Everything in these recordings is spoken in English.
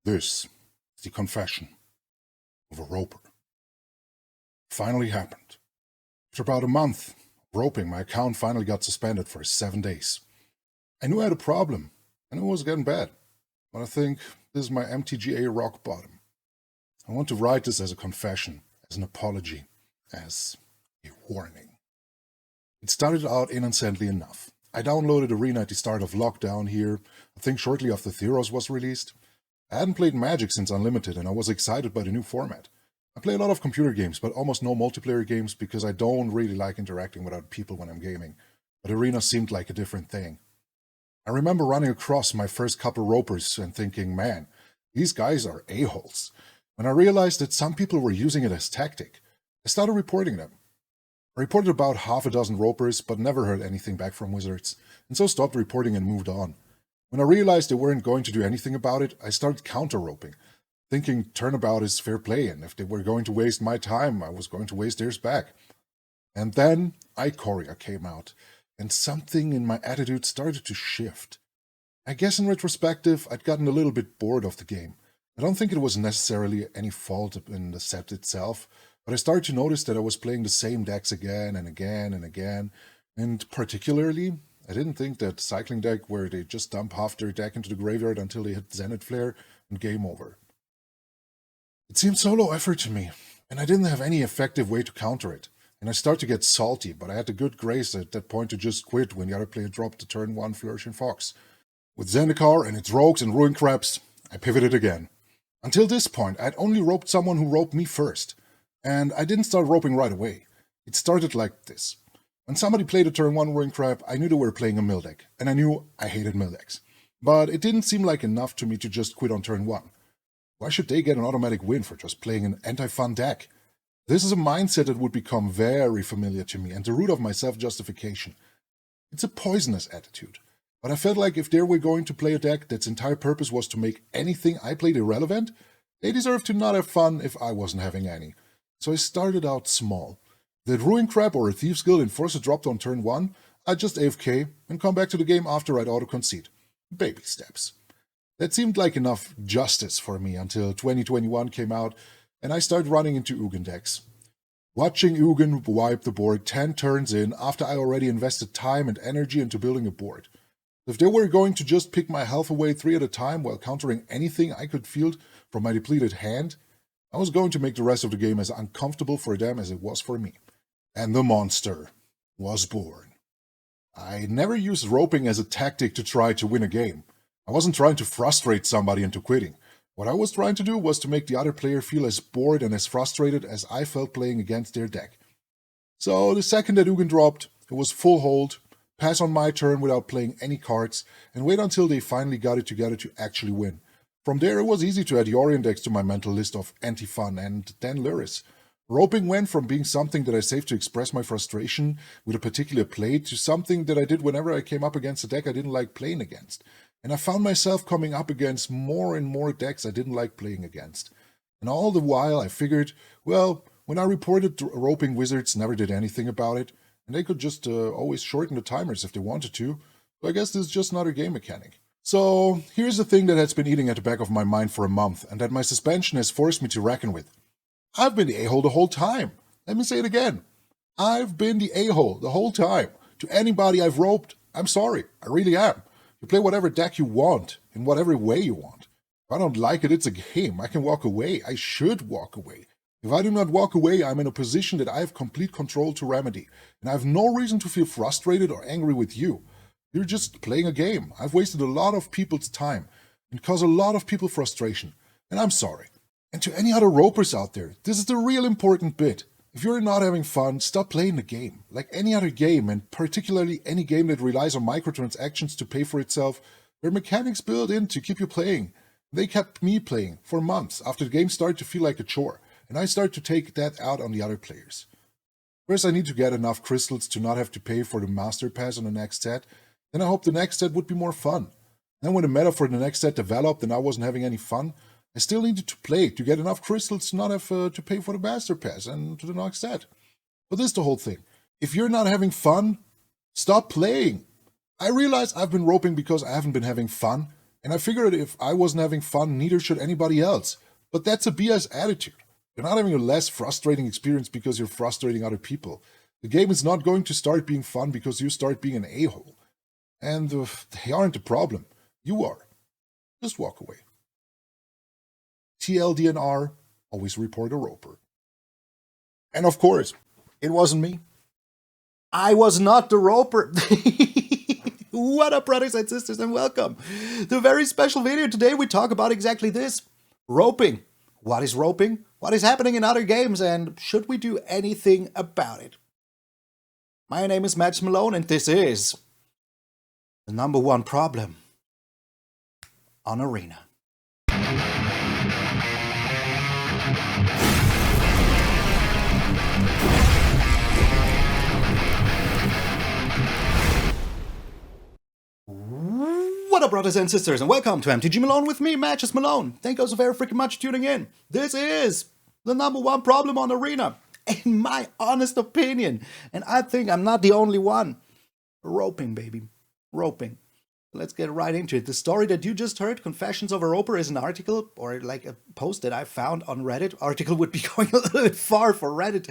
This is the confession of a roper. Finally happened. After about a month of roping, my account finally got suspended for 7 days. I knew I had a problem. I knew it was getting bad. But I think this is my MTGA rock bottom. I want to write this as a confession, as an apology, as a warning. It started out innocently enough. I downloaded Arena at the start of lockdown here, I think shortly after Theros was released. I hadn't played Magic since Unlimited and I was excited by the new format. I play a lot of computer games, but almost no multiplayer games because I don't really like interacting with other people when I'm gaming. But Arena seemed like a different thing. I remember running across my first couple ropers and thinking, man, these guys are a-holes. When I realized that some people were using it as tactic, I started reporting them. I reported about half a dozen ropers, but never heard anything back from Wizards, and so stopped reporting and moved on. When I realized they weren't going to do anything about it, I started counter-roping, thinking turnabout is fair play, and if they were going to waste my time, I was going to waste theirs back. And then Ikoria came out, and something in my attitude started to shift. I guess in retrospective, I'd gotten a little bit bored of the game. I don't think it was necessarily any fault in the set itself, but I started to notice that I was playing the same decks again and again and again, and particularly, I didn't think that cycling deck where they just dump half their deck into the graveyard until they hit Zenith Flare and game over. It seemed so low effort to me, and I didn't have any effective way to counter it, and I started to get salty, but I had the good grace at that point to just quit when the other player dropped the turn 1 Flourishing Fox. With Zendikar and its rogues and ruin crabs, I pivoted again. Until this point, I'd only roped someone who roped me first. And I didn't start roping right away. It started like this. When somebody played a turn 1 Ruin Crab, I knew they were playing a mill deck, and I knew I hated mill decks. But it didn't seem like enough to me to just quit on turn 1. Why should they get an automatic win for just playing an anti-fun deck? This is a mindset that would become very familiar to me and the root of my self-justification. It's a poisonous attitude. But I felt like if they were going to play a deck that's entire purpose was to make anything I played irrelevant, they deserved to not have fun if I wasn't having any. So I started out small. If that Ruin Crab or a Thief's Guild Enforcer dropped on turn 1, I'd just AFK and come back to the game after I'd auto-concede. Baby steps. That seemed like enough justice for me until 2021 came out and I started running into Ugin decks. Watching Ugin wipe the board 10 turns in after I already invested time and energy into building a board. If they were going to just pick my health away 3 at a time while countering anything I could field from my depleted hand, I was going to make the rest of the game as uncomfortable for them as it was for me. And the monster was born. I never used roping as a tactic to try to win a game. I wasn't trying to frustrate somebody into quitting. What I was trying to do was to make the other player feel as bored and as frustrated as I felt playing against their deck. So the second that Ugin dropped, it was full hold, pass on my turn without playing any cards, and wait until they finally got it together to actually win. From there, it was easy to add Yorion decks to my mental list of anti-fun and then Luris. Roping went from being something that I saved to express my frustration with a particular play to something that I did whenever I came up against a deck I didn't like playing against. And I found myself coming up against more and more decks I didn't like playing against. And all the while I figured, well, when I reported roping, Wizards never did anything about it, and they could just always shorten the timers if they wanted to. So I guess this is just another game mechanic. So here's the thing that has been eating at the back of my mind for a month, and that my suspension has forced me to reckon with. I've been the a-hole the whole time. Let me say it again. I've been the a-hole the whole time. To anybody I've roped, I'm sorry. I really am. You play whatever deck you want, in whatever way you want. If I don't like it, it's a game. I can walk away. I should walk away. If I do not walk away, I'm in a position that I have complete control to remedy, and I have no reason to feel frustrated or angry with you. You're just playing a game. I've wasted a lot of people's time and caused a lot of people frustration, and I'm sorry. And to any other ropers out there, this is the real important bit. If you're not having fun, stop playing the game. Like any other game, and particularly any game that relies on microtransactions to pay for itself, there are mechanics built in to keep you playing. They kept me playing for months after the game started to feel like a chore, and I started to take that out on the other players. First, I need to get enough crystals to not have to pay for the master pass on the next set. Then I hope the next set would be more fun. Then when the meta for the next set developed and I wasn't having any fun, I still needed to play to get enough crystals to not have to pay for the master pass and to the next set. But this is the whole thing. If you're not having fun, stop playing. I realize I've been roping because I haven't been having fun, And I figured if I wasn't having fun, neither should anybody else. But that's a BS attitude. You're not having a less frustrating experience because you're frustrating other people. The game is not going to start being fun because you start being an a-hole. And they aren't the problem. You are. Just walk away. TLDNR, always report a roper. And of course, it wasn't me. I was not the roper. What up, brothers and sisters, and welcome to a very special video. Today we talk about exactly this. Roping. What is roping? What is happening in other games? And should we do anything about it? My name is MtgA Malone, and this is the #1 problem on Arena. What up, brothers and sisters, and welcome to MTG Malone with me, MtgA Malone. Thank you so very freaking much for tuning in. This is the #1 problem on Arena, in my honest opinion. And I think I'm not the only one. Roping, baby. Roping. Let's get right into it. The story that you just heard, Confessions of a Roper, is an article, or like a post that I found on Reddit. Article would be going a little bit far for Reddit.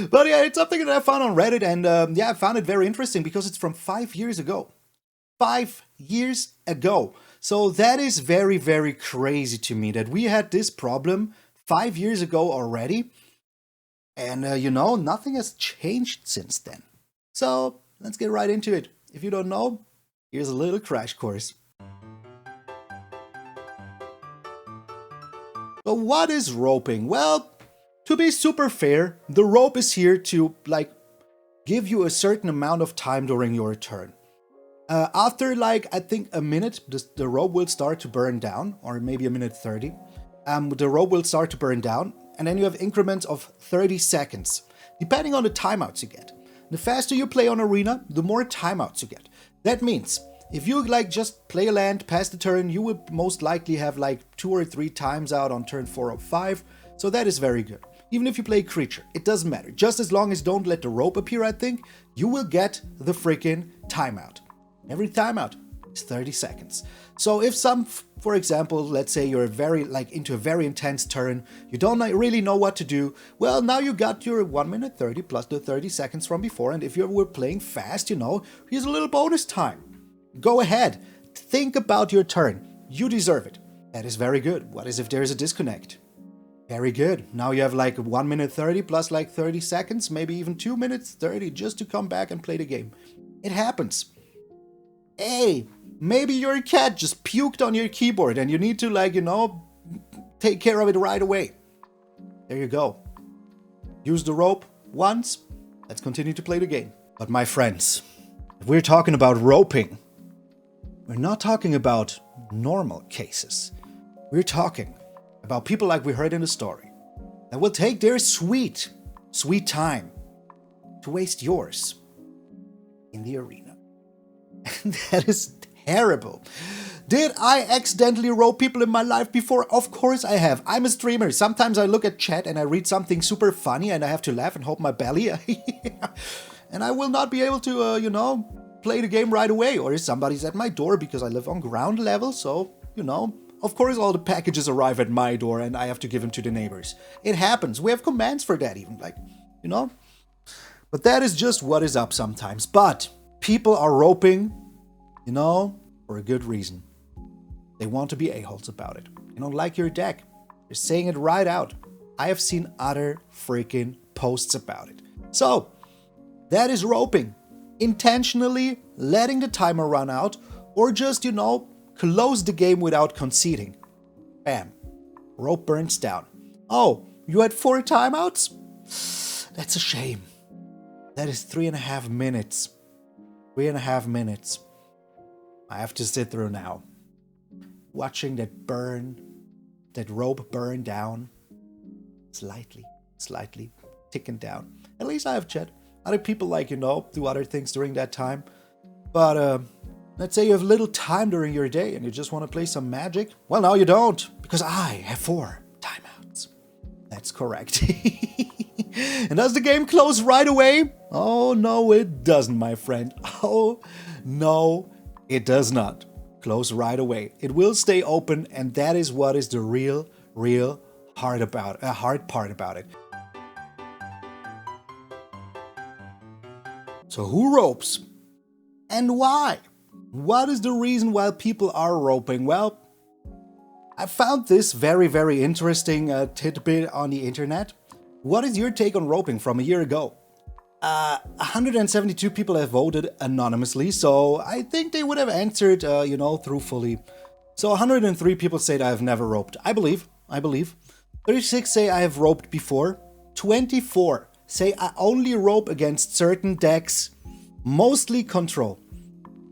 But yeah, it's something that I found on Reddit, and yeah, I found it very interesting because it's from 5 years ago. 5 years ago. So that is very, very crazy to me that we had this problem 5 years ago already. And, you know, nothing has changed since then. So let's get right into it. If you don't know, here's a little crash course. So what is roping? Well, to be super fair, the rope is here to, like, give you a certain amount of time during your turn. After, like, I think a minute, the rope will start to burn down, or maybe a minute 30. The rope will start to burn down, and then you have increments of 30 seconds, depending on the timeouts you get. The faster you play on Arena, the more timeouts you get. That means, if you, like, just play a land, pass the turn, you will most likely have, like, 2 or 3 times out on turn 4 or 5, so that is very good. Even if you play a creature, it doesn't matter. Just as long as don't let the rope appear, I think, you will get the freaking timeout. Every timeout is 30 seconds. So if for example, let's say you're into a very intense turn, you don't really know what to do, well, now you got your 1 minute 30 plus the 30 seconds from before, and if you were playing fast, you know, here's a little bonus time. Go ahead, think about your turn. You deserve it. That is very good. What is if there is a disconnect? Very good. Now you have like 1 minute 30 plus like 30 seconds, maybe even 2 minutes 30 just to come back and play the game. It happens. Hey, maybe your cat just puked on your keyboard and you need to, like, you know, take care of it right away. There you go. Use the rope once. Let's continue to play the game. But my friends, if we're talking about roping, we're not talking about normal cases. We're talking about people like we heard in the story that will take their sweet, sweet time to waste yours in the arena. And that is terrible. Did I accidentally rope people in my life before? Of course I have. I'm a streamer. Sometimes I look at chat and I read something super funny and I have to laugh and hold my belly. And I will not be able to, you know, play the game right away. Or if somebody's at my door because I live on ground level. So, you know, of course all the packages arrive at my door and I have to give them to the neighbors. It happens. We have commands for that even, like, you know. But that is just what is up sometimes. But people are roping, you know, for a good reason. They want to be a-holes about it. They don't like your deck. They're saying it right out. I have seen other freaking posts about it. So, that is roping. Intentionally letting the timer run out, or just, you know, close the game without conceding. Bam. Rope burns down. Oh, you had 4 timeouts? That's a shame. That is 3.5 minutes. 3.5 minutes. I have to sit through now. Watching that rope burn down. Slightly ticking down. At least I have chat. Other people, like, you know, do other things during that time. But, let's say you have little time during your day and you just want to play some Magic. Well, no, you don't. Because I have 4 timeouts. That's correct. And does the game close right away? Oh, no, it doesn't, my friend. Oh, no, it does not. close right away. It will stay open, and that is what is the real hard part about it. So who ropes? And why? What is the reason why people are roping? Well, I found this very interesting tidbit on the internet. What is your take on roping from a year ago? 172 people have voted anonymously, so I think they would have answered, truthfully. So 103 people said I have never roped. I believe. 36 say I have roped before. 24 say I only rope against certain decks, mostly control.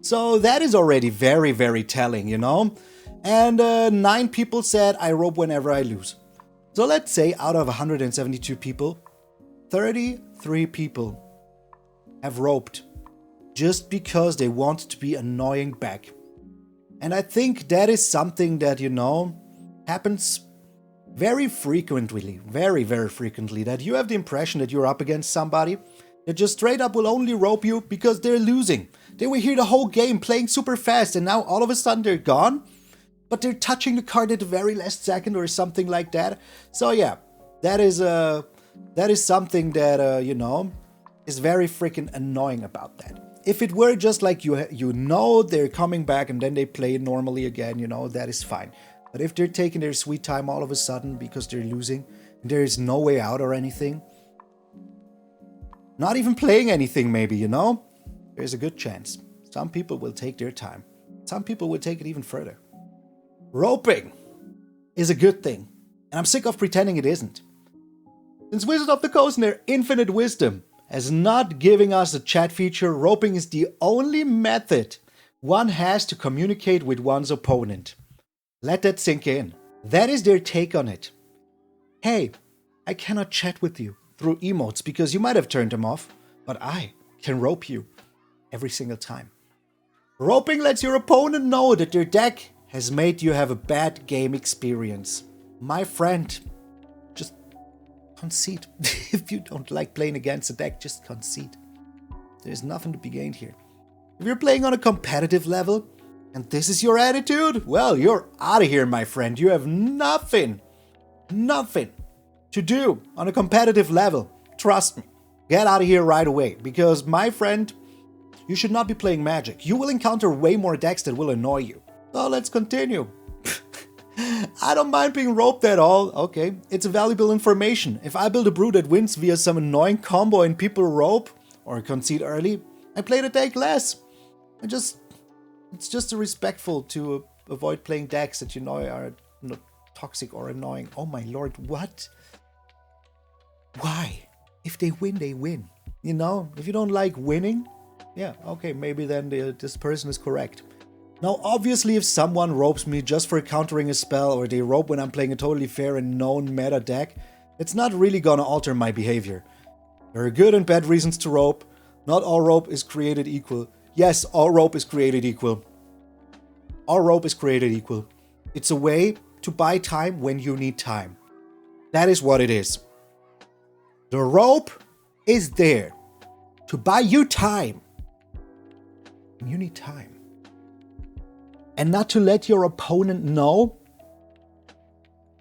So that is already very telling, And 9 people said I rope whenever I lose. So let's say out of 172 people, 33 people have roped just because they want to be annoying back. And I think that is something that, happens very frequently, very frequently, that you have the impression that you're up against somebody that just straight up will only rope you because they're losing. They were here the whole game playing super fast, and now all of a sudden they're gone, but they're touching the card at the very last second or something like that. So yeah, that is something that, is very freaking annoying about that. If it were just like they're coming back and then they play normally again, that is fine. But if they're taking their sweet time all of a sudden because they're losing, and there is no way out or anything, not even playing anything maybe, there's a good chance. Some people will take their time. Some people will take it even further. Roping is a good thing, and I'm sick of pretending it isn't. Since Wizards of the Coast in their infinite wisdom has not giving us a chat feature, roping is the only method one has to communicate with one's opponent. Let that sink in. That is their take on it. Hey, I cannot chat with you through emotes because you might have turned them off, but I can rope you every single time. Roping lets your opponent know that their deck has made you have a bad game experience. My friend, just concede. If you don't like playing against a deck, just concede. There's nothing to be gained here. If you're playing on a competitive level, and this is your attitude, well, you're out of here, my friend. You have nothing to do on a competitive level. Trust me. Get out of here right away. Because, my friend, you should not be playing Magic. You will encounter way more decks that will annoy you. So let's continue. I don't mind being roped at all. Okay, it's valuable information. If I build a brew that wins via some annoying combo and people rope or concede early, I play the deck less. It's just respectful to avoid playing decks that are toxic or annoying. Oh my lord, what? Why? If they win, they win. If you don't like winning, yeah, okay, maybe then this person is correct. Now, obviously, if someone ropes me just for countering a spell, or they rope when I'm playing a totally fair and known meta deck, it's not really gonna alter my behavior. There are good and bad reasons to rope. Not all rope is created equal. Yes, all rope is created equal. All rope is created equal. It's a way to buy time when you need time. That is what it is. The rope is there to buy you time. You need time. And not to let your opponent know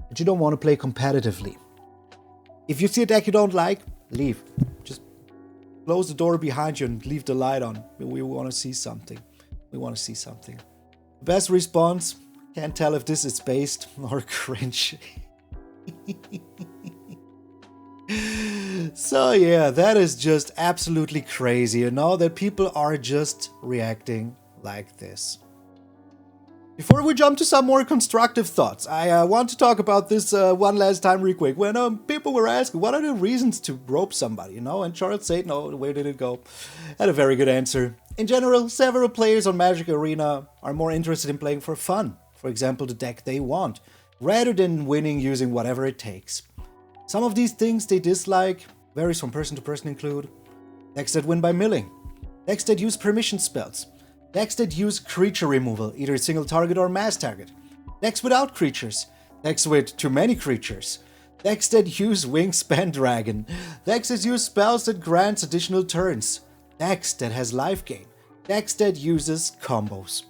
that you don't want to play competitively. If you see a deck you don't like, leave. Just close the door behind you and leave the light on. We want to see something. The best response, can't tell if this is based or cringe. So yeah, that is just absolutely crazy, that people are just reacting like this. Before we jump to some more constructive thoughts, I want to talk about this one last time real quick. When people were asking, what are the reasons to rope somebody, And Charles said, no, where did it go? Had a very good answer. In general, several players on Magic Arena are more interested in playing for fun. For example, the deck they want, rather than winning using whatever it takes. Some of these things they dislike, varies from person to person, include decks that win by milling, decks that use permission spells, decks that use creature removal, either single target or mass target, decks without creatures, decks with too many creatures, decks that use Wingspan Dragon, decks that use spells that grants additional turns, decks that has life gain, decks that uses combos.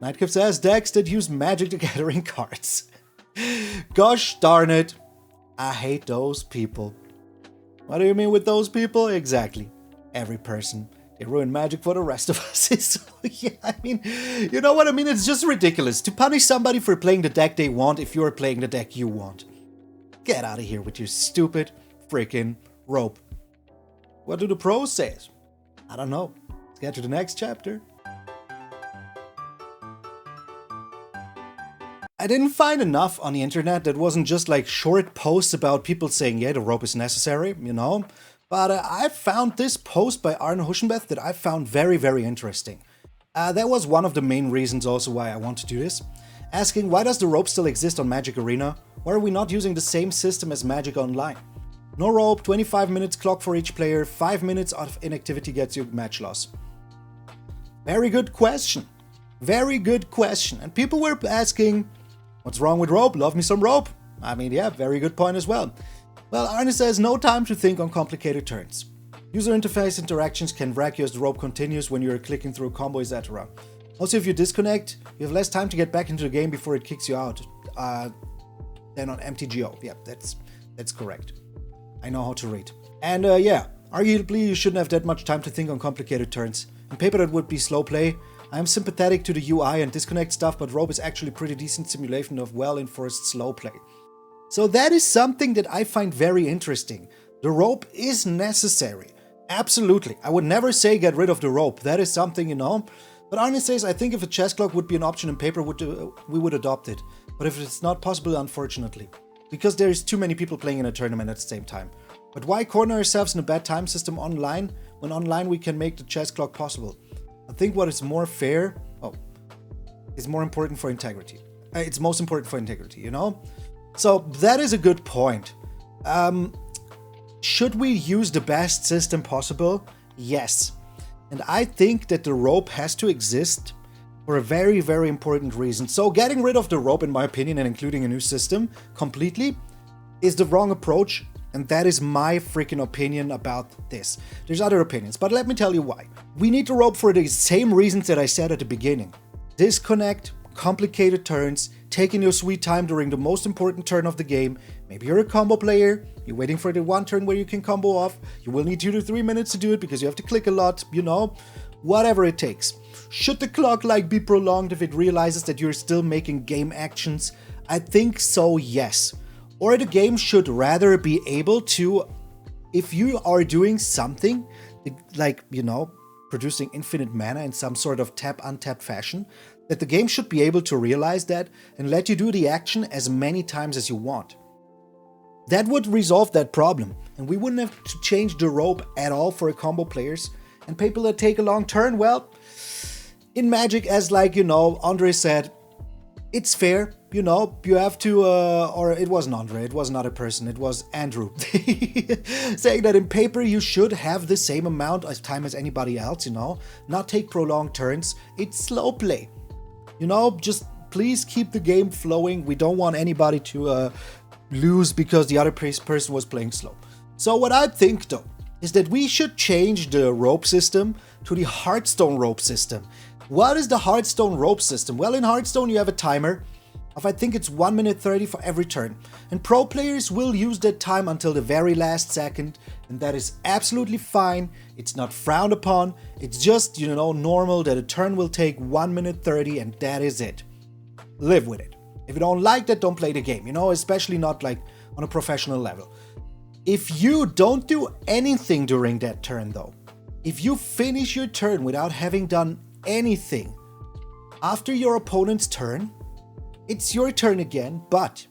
Nightcap says decks that use Magic the Gathering cards. Gosh darn it. I hate those people. What do you mean with those people? Exactly. Every person. They ruin Magic for the rest of us. So, yeah, I mean, you know what I mean? It's just ridiculous to punish somebody for playing the deck they want if you're playing the deck you want. Get out of here with your stupid freaking rope. What do the pros say? I don't know. Let's get to the next chapter. I didn't find enough on the internet that wasn't just like short posts about people saying, yeah, the rope is necessary, you know? But I found this post by Arne Huschenbeth that I found very, very interesting. That was one of the main reasons also why I want to do this. Asking, why does the rope still exist on Magic Arena? Why are we not using the same system as Magic Online? No rope, 25 minutes clock for each player, 5 minutes of inactivity gets you match loss. Very good question. Very good question. And people were asking, what's wrong with rope? Love me some rope. I mean, yeah, very good point as well. Well, Arne says, no time to think on complicated turns. User interface interactions can wreck you as the rope continues when you're clicking through a combo, etc. Also, if you disconnect, you have less time to get back into the game before it kicks you out than on MTGO. Yeah, that's correct. I know how to read. And yeah, arguably you shouldn't have that much time to think on complicated turns. On paper that would be slow play. I am sympathetic to the UI and disconnect stuff, but rope is actually pretty decent simulation of well-enforced slow play. So that is something that I find very interesting. The rope is necessary. Absolutely. I would never say get rid of the rope. That is something, you know. But Arne says, I think if a chess clock would be an option in paper, we would adopt it. But if it's not possible, unfortunately. Because there is too many people playing in a tournament at the same time. But why corner ourselves in a bad time system online, when online we can make the chess clock possible? I think what is more fair, is more important for integrity. It's most important for integrity, you know? So that is a good point. Should we use the best system possible? Yes. And I think that the rope has to exist for a very, very important reason. So getting rid of the rope, in my opinion, and including a new system completely is the wrong approach. And that is my freaking opinion about this. There's other opinions, but let me tell you why. We need the rope for the same reasons that I said at the beginning. Disconnect, complicated turns, taking your sweet time during the most important turn of the game. Maybe you're a combo player, you're waiting for the one turn where you can combo off. You will need 2 to 3 minutes to do it because you have to click a lot, you know, whatever it takes. Should the clock be prolonged if it realizes that you're still making game actions? I think so, yes. Or the game should rather be able to, if you are doing something like, you know, producing infinite mana in some sort of tap-untap fashion, that the game should be able to realize that and let you do the action as many times as you want. That would resolve that problem, and we wouldn't have to change the rope at all for combo players. And people that take a long turn, well, in Magic, as like, you know, Andre said, it's fair, you know, you have to, or it wasn't Andre, it was another person, it was Andrew, saying that in paper you should have the same amount of time as anybody else, you know, not take prolonged turns, it's slow play. You know, just please keep the game flowing. We don't want anybody to lose because the other person was playing slow. So what I think, though, is that we should change the rope system to the Hearthstone rope system. What is the Hearthstone rope system? Well, in Hearthstone you have a timer of, I think it's 1 minute 30 for every turn. And pro players will use that time until the very last second. And that is absolutely fine. It's not frowned upon. It's just, you know, normal that a turn will take 1 minute 30 and that is it. Live with it. If you don't like that, don't play the game, you know, especially not like on a professional level. If you don't do anything during that turn though, if you finish your turn without having done anything after your opponent's turn, it's your turn again, but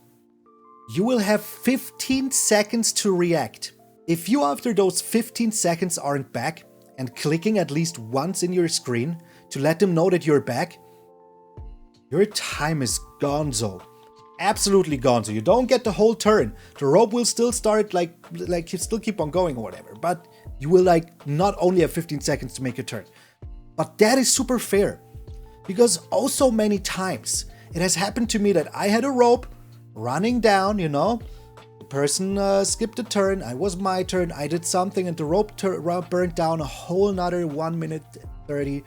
you will have 15 seconds to react. If you after those 15 seconds aren't back and clicking at least once in your screen to let them know that you're back, your time is gonzo. Absolutely gonzo. You don't get the whole turn. The rope will still start like you still keep on going or whatever, but you will like not only have 15 seconds to make your turn. But that is super fair because also many times it has happened to me that I had a rope running down, you know, the person skipped a turn, it was my turn, I did something and the rope burned down a whole nother 1 minute 30,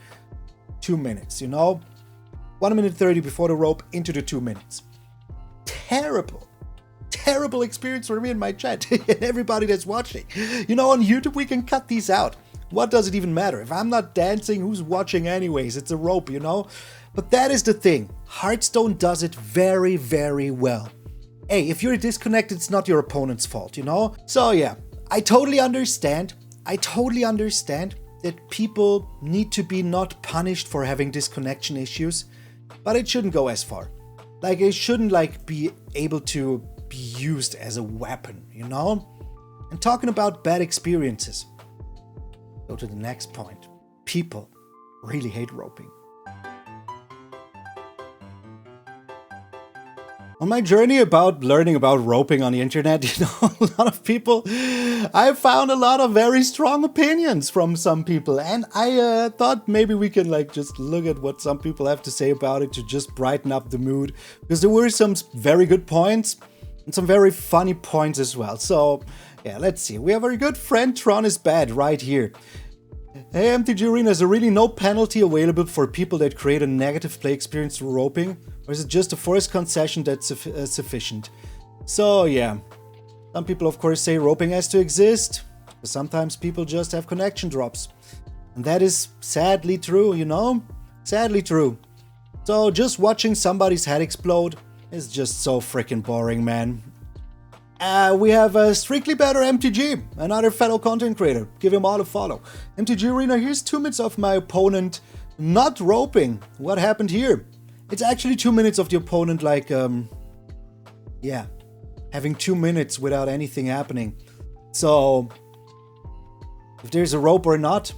2 minutes, you know. 1 minute 30 before the rope into the 2 minutes. Terrible. Terrible experience for me and my chat and everybody that's watching. You know, on YouTube we can cut these out. What does it even matter? If I'm not dancing, who's watching anyways? It's a rope, you know? But that is the thing. Hearthstone does it very, very well. Hey, if you're disconnected, it's not your opponent's fault, you know? So yeah, I totally understand. That people need to be not punished for having disconnection issues, but it shouldn't go as far. Like, it shouldn't like be able to be used as a weapon, you know? And talking about bad experiences, go to the next point. People really hate roping. On my journey about learning about roping on the internet, you know, a lot of people, I found a lot of very strong opinions from some people, and I thought maybe we can like just look at what some people have to say about it to just brighten up the mood, because there were some very good points and some very funny points as well. So yeah, let's see. We have our good friend Tron is bad right here. Hey, MTG Arena, is there really no penalty available for people that create a negative play experience through roping? Or is it just a forced concession that's sufficient? So yeah, some people of course say roping has to exist, but sometimes people just have connection drops. And that is sadly true, you know? Sadly true. So just watching somebody's head explode is just so freaking boring, man. We have a Strictly Better MTG, another fellow content creator. Give him all a follow. MTG Arena, here's 2 minutes of my opponent not roping. What happened here? It's actually 2 minutes of the opponent, like, yeah, having 2 minutes without anything happening. So, if there's a rope or not,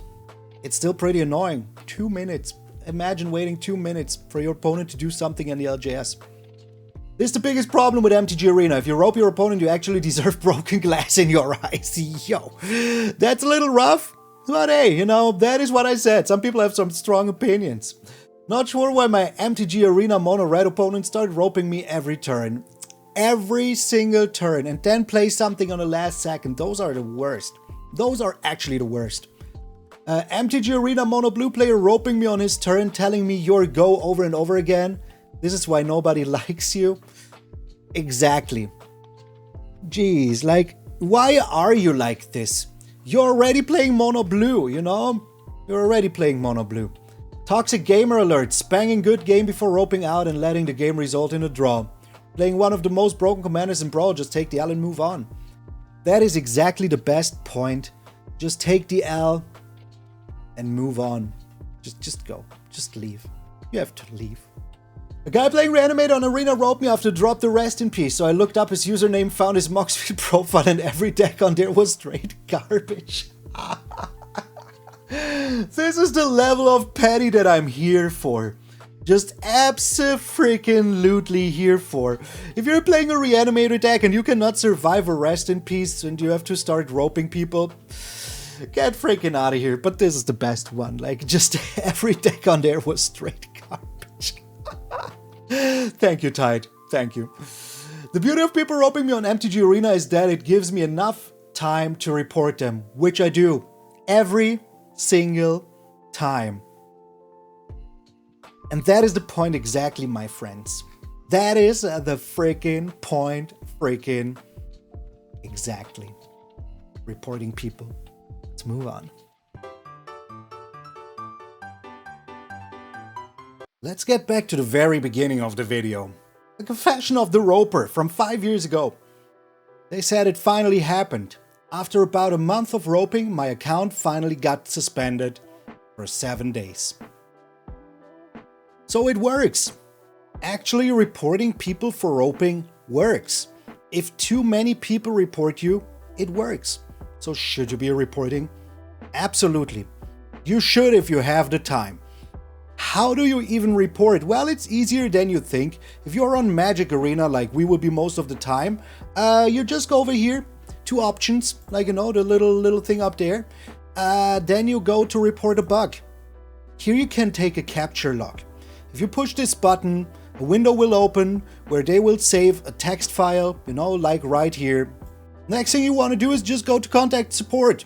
it's still pretty annoying. 2 minutes. Imagine waiting 2 minutes for your opponent to do something in the LJS. This is the biggest problem with MTG Arena. If you rope your opponent, you actually deserve broken glass in your eyes. Yo, that's a little rough. But hey, you know, that is what I said. Some people have some strong opinions. Not sure why my MTG Arena mono red opponent started roping me every turn. Every single turn. And then play something on the last second. Those are the worst. Those are actually the worst. MTG Arena mono blue player roping me on his turn, telling me your go over and over again. This is why nobody likes you. Exactly. Jeez, like, why are you like this? You're already playing mono blue, you know? You're already playing mono blue. Toxic gamer alert, spanging good game before roping out and letting the game result in a draw. Playing one of the most broken commanders in Brawl, just take the L and move on. That is exactly the best point. Just take the L and move on. Just go. Just leave. You have to leave. A guy playing Reanimate on Arena roped me after drop the rest in peace, so I looked up his username, found his Moxfield profile, and every deck on there was straight garbage. This is the level of petty that I'm here for. Just abso-freaking-lutely here for. If you're playing a Reanimator deck and you cannot survive a rest in peace and you have to start roping people, get freaking out of here. But this is the best one. Like, just every deck on there was straight garbage. Thank you, Tide. Thank you. The beauty of people roping me on MTG Arena is that it gives me enough time to report them, which I do every single time. And that is the point exactly, my friends. That is the freaking point, freaking exactly. Reporting people. Let's move on. Let's get back to the very beginning of the video. The confession of the roper from 5 years ago. They said it finally happened. After about a month of roping, my account finally got suspended for 7 days. So it works. Actually, reporting people for roping works. If too many people report you, it works. So should you be reporting? Absolutely. You should if you have the time. How do you even report? Well, it's easier than you think. If you're on Magic Arena, like we will be most of the time, you just go over here, 2 options, like, you know, the little thing up there. Then you go to report a bug. Here you can take a capture log. If you push this button, a window will open where they will save a text file, you know, like right here. Next thing you want to do is just go to contact support.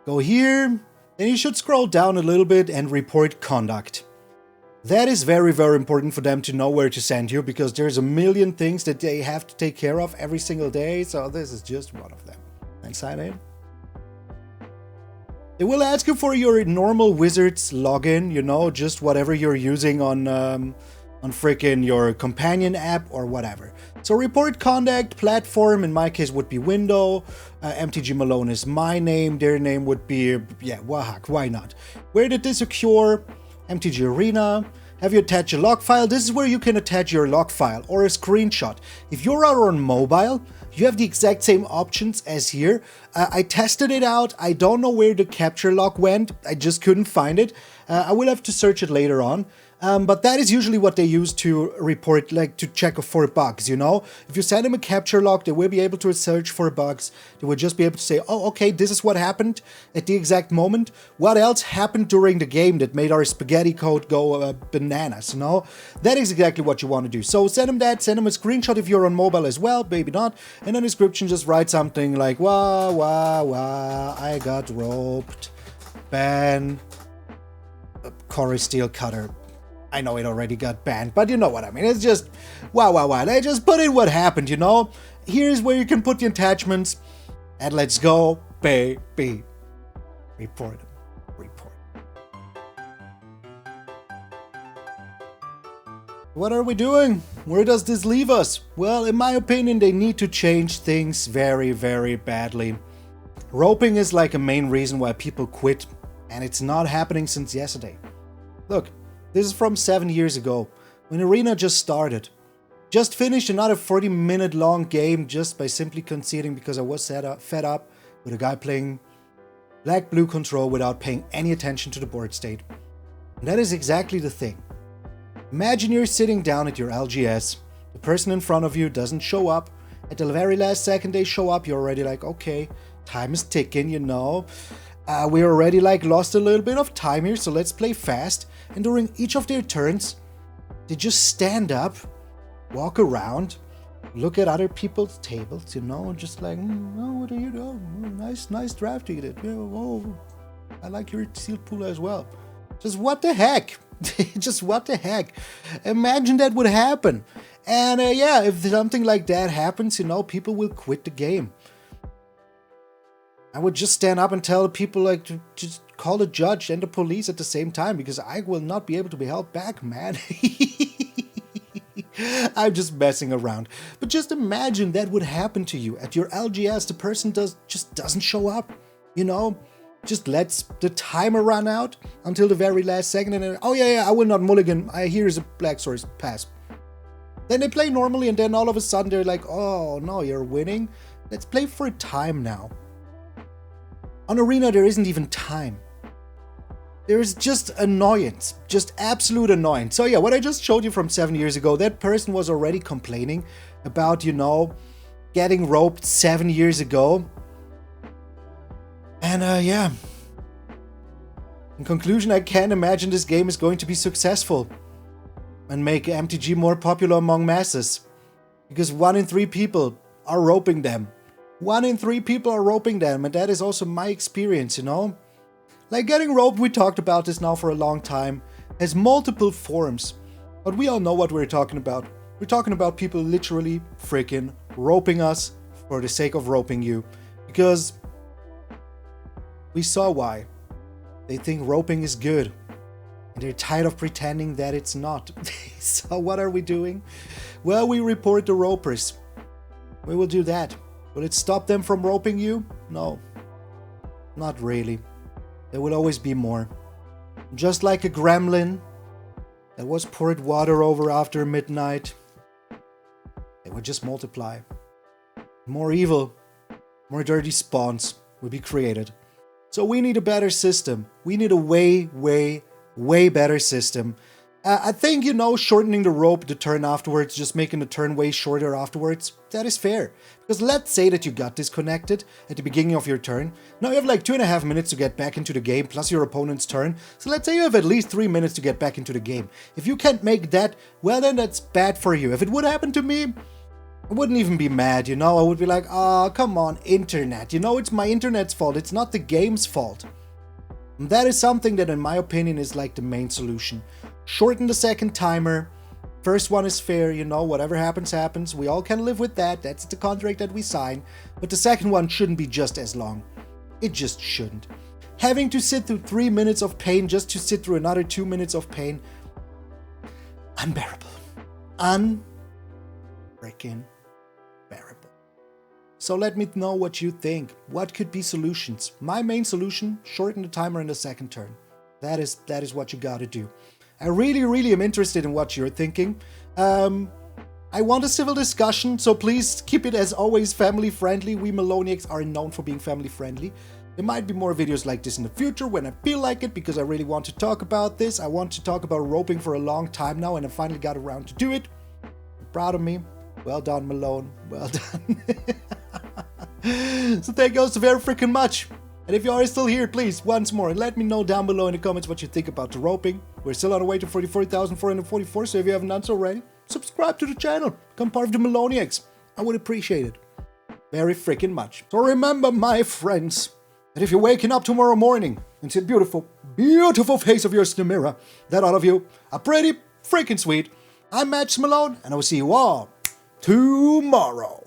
Go here, then you should scroll down a little bit and report conduct. That is very, very important for them to know where to send you, because there's a million things that they have to take care of every single day. So this is just one of them. And sign in. It will ask you for your normal Wizards login, you know, just whatever you're using on freaking your companion app or whatever. So report contact platform, in my case, would be Window. MTG Malone is my name. Their name would be, yeah, Wahak, why not? Where did this occur? MTG Arena. Have you attached a log file? This is where you can attach your log file or a screenshot. If you're out on mobile, you have the exact same options as here. I tested it out. I don't know where the capture log went. I just couldn't find it. I will have to search it later on. But that is usually what they use to report, like to check for bugs, you know? If you send them a capture log, they will be able to search for bugs. They will just be able to say, oh, okay, this is what happened at the exact moment. What else happened during the game that made our spaghetti code go bananas, you know? That is exactly what you want to do. So send them that, send them a screenshot if you're on mobile as well, maybe not. And in the description, just write something like, wah, wah, wah, I got roped, ban, Corey Steel Cutter. I know it already got banned, but you know what I mean. It's just, wow. They just put in what happened, you know? Here's where you can put the attachments. And let's go, baby. Report. What are we doing? Where does this leave us? Well, in my opinion, they need to change things very, very badly. Roping is like a main reason why people quit, and it's not happening since yesterday. Look. This is from 7 years ago, when Arena just started. Just finished another 40-minute long game just by simply conceding because I was fed up with a guy playing black-blue control without paying any attention to the board state. And that is exactly the thing. Imagine you're sitting down at your LGS, the person in front of you doesn't show up, at the very last second they show up, you're already like, okay, time is ticking, you know. We already like lost a little bit of time here, so let's play fast. And during each of their turns, they just stand up, walk around, look at other people's tables, you know, and just like, oh, what are you doing? Oh, nice draft you did. Oh, I like your sealed pool as well. Just what the heck? Just what the heck? Imagine that would happen. And yeah, if something like that happens, you know, people will quit the game. I would just stand up and tell people like to just call the judge and the police at the same time, because I will not be able to be held back, man. I'm just messing around. But just imagine that would happen to you at your LGS. The person just doesn't show up, you know, just lets the timer run out until the very last second, and then, oh yeah, I will not mulligan. Here's a black source pass. Then they play normally, and then all of a sudden they're like, oh no, you're winning. Let's play for a time now. On Arena, there isn't even time. There's just annoyance, just absolute annoyance. So yeah, what I just showed you from 7 years ago, that person was already complaining about, you know, getting roped 7 years ago. And yeah, in conclusion, I can't imagine this game is going to be successful and make MTG more popular among masses. Because 1 in 3 people are roping them. 1 in 3 people are roping them, and that is also my experience, you know? Like getting roped, we talked about this now for a long time, has multiple forms. But we all know what we're talking about. We're talking about people literally freaking roping us for the sake of roping you. Because we saw why. They think roping is good. And they're tired of pretending that it's not. So what are we doing? Well, we report the ropers. We will do that. Will it stop them from roping you? No. Not really. There will always be more. Just like a gremlin that was poured water over after midnight, they would just multiply. More evil, more dirty spawns will be created. So we need a better system. We need a way better system. I think, you know, shortening the rope, the turn afterwards, just making the turn way shorter afterwards, that is fair. Because let's say that you got disconnected at the beginning of your turn. Now you have like 2.5 minutes to get back into the game, plus your opponent's turn. So let's say you have at least 3 minutes to get back into the game. If you can't make that, well then that's bad for you. If it would happen to me, I wouldn't even be mad, you know? I would be like, oh, come on, internet. You know, it's my internet's fault. It's not the game's fault. And that is something that, in my opinion, is like the main solution. Shorten the second timer. First one is fair, you know, whatever happens, happens. We all can live with that. That's the contract that we sign. But the second one shouldn't be just as long. It just shouldn't. Having to sit through 3 minutes of pain just to sit through another 2 minutes of pain. Unbearable. Unfreaking bearable. So let me know what you think. What could be solutions? My main solution, shorten the timer in the second turn. That is what you gotta do. I really am interested in what you're thinking. I want a civil discussion, so please keep it as always family friendly. We Maloniacs are known for being family friendly. There might be more videos like this in the future when I feel like it, because I really want to talk about this. I want to talk about roping for a long time now, and I finally got around to do it. You're proud of me. Well done, Malone. Well done. So thank you all so very freaking much. And if you are still here, please, once more, let me know down below in the comments what you think about the roping. We're still on our way to 44,444, so if you haven't done so already, subscribe to the channel. Become part of the Maloniacs. I would appreciate it very freaking much. So remember, my friends, that if you're waking up tomorrow morning and see a beautiful, beautiful face of yours in the mirror, that all of you are pretty freaking sweet. I'm MtgA Malone, and I will see you all tomorrow.